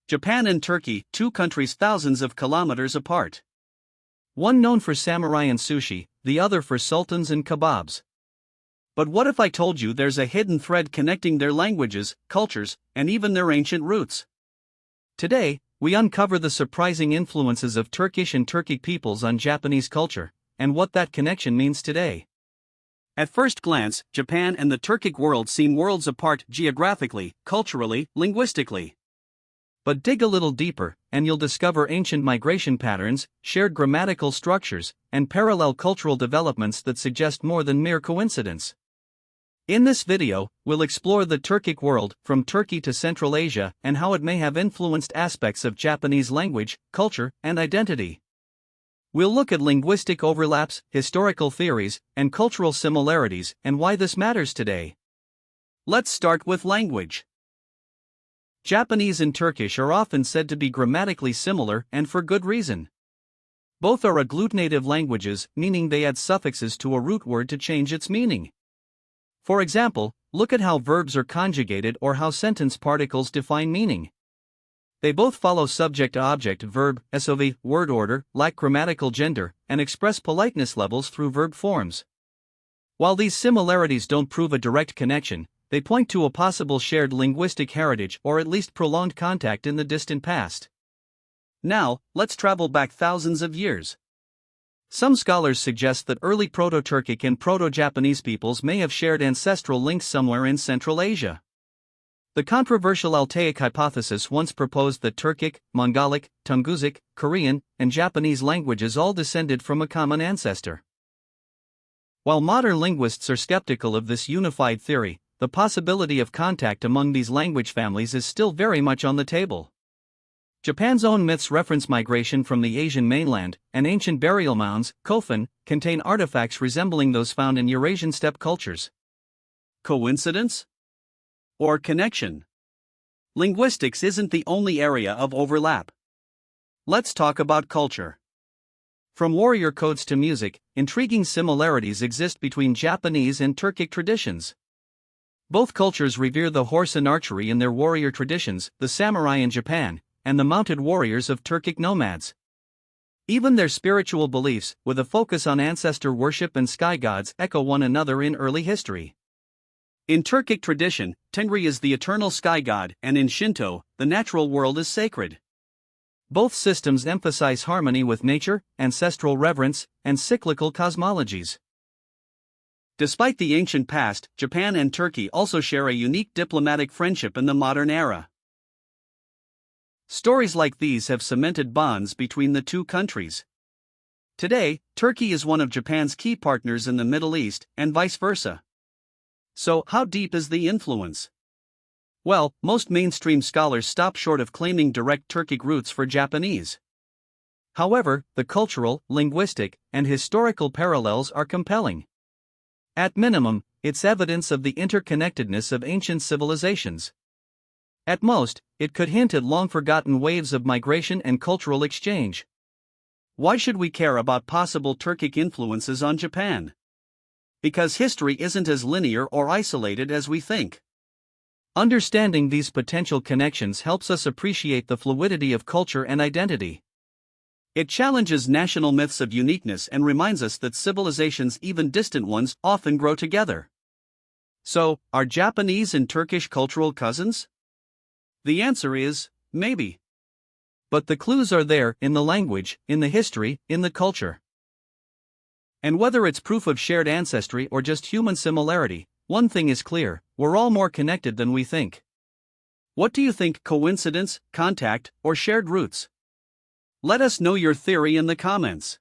Japan and Turkey, two countries thousands of kilometers apart. One known for samurai and sushi, the other for sultans and kebabs. But what if I told you there's a hidden thread connecting their languages, cultures, and even their ancient roots? Today, we uncover the surprising influences of Turkish and Turkic peoples on Japanese culture, and what that connection means today. At first glance, Japan and the Turkic world seem worlds apart geographically, culturally, linguistically. But dig a little deeper, and you'll discover ancient migration patterns, shared grammatical structures, and parallel cultural developments that suggest more than mere coincidence. In this video, we'll explore the Turkic world, from Turkey to Central Asia, and how it may have influenced aspects of Japanese language, culture, and identity. We'll look at linguistic overlaps, historical theories, and cultural similarities, and why this matters today. Let's start with language. Japanese and Turkish are often said to be grammatically similar, and for good reason. Both are agglutinative languages, meaning they add suffixes to a root word to change its meaning. For example, look at how verbs are conjugated or how sentence particles define meaning. They both follow subject-object, verb, SOV, word order, lack grammatical gender, and express politeness levels through verb forms. While these similarities don't prove a direct connection, they point to a possible shared linguistic heritage or at least prolonged contact in the distant past. Now, let's travel back thousands of years. Some scholars suggest that early Proto-Turkic and Proto-Japanese peoples may have shared ancestral links somewhere in Central Asia. The controversial Altaic hypothesis once proposed that Turkic, Mongolic, Tungusic, Korean, and Japanese languages all descended from a common ancestor. While modern linguists are skeptical of this unified theory, the possibility of contact among these language families is still very much on the table. Japan's own myths reference migration from the Asian mainland, and ancient burial mounds, kofun, contain artifacts resembling those found in Eurasian steppe cultures. Coincidence? Or connection? Linguistics isn't the only area of overlap. Let's talk about culture. From warrior codes to music, intriguing similarities exist between Japanese and Turkic traditions. Both cultures revere the horse and archery in their warrior traditions, the samurai in Japan, and the mounted warriors of Turkic nomads. Even their spiritual beliefs, with a focus on ancestor worship and sky gods, echo one another in early history. In Turkic tradition, Tengri is the eternal sky god, and in Shinto, the natural world is sacred. Both systems emphasize harmony with nature, ancestral reverence, and cyclical cosmologies. Despite the ancient past, Japan and Turkey also share a unique diplomatic friendship in the modern era. Stories like these have cemented bonds between the two countries. Today, Turkey is one of Japan's key partners in the Middle East, and vice versa. So, how deep is the influence? Well, most mainstream scholars stop short of claiming direct Turkic roots for Japanese. However, the cultural, linguistic, and historical parallels are compelling. At minimum, it's evidence of the interconnectedness of ancient civilizations. At most, it could hint at long-forgotten waves of migration and cultural exchange. Why should we care about possible Turkic influences on Japan? Because history isn't as linear or isolated as we think. Understanding these potential connections helps us appreciate the fluidity of culture and identity. It challenges national myths of uniqueness and reminds us that civilizations, even distant ones, often grow together. So, are Japanese and Turkish cultural cousins? The answer is, maybe. But the clues are there, in the language, in the history, in the culture. And whether it's proof of shared ancestry or just human similarity, one thing is clear: we're all more connected than we think. What do you think? Coincidence, contact, or shared roots? Let us know your theory in the comments.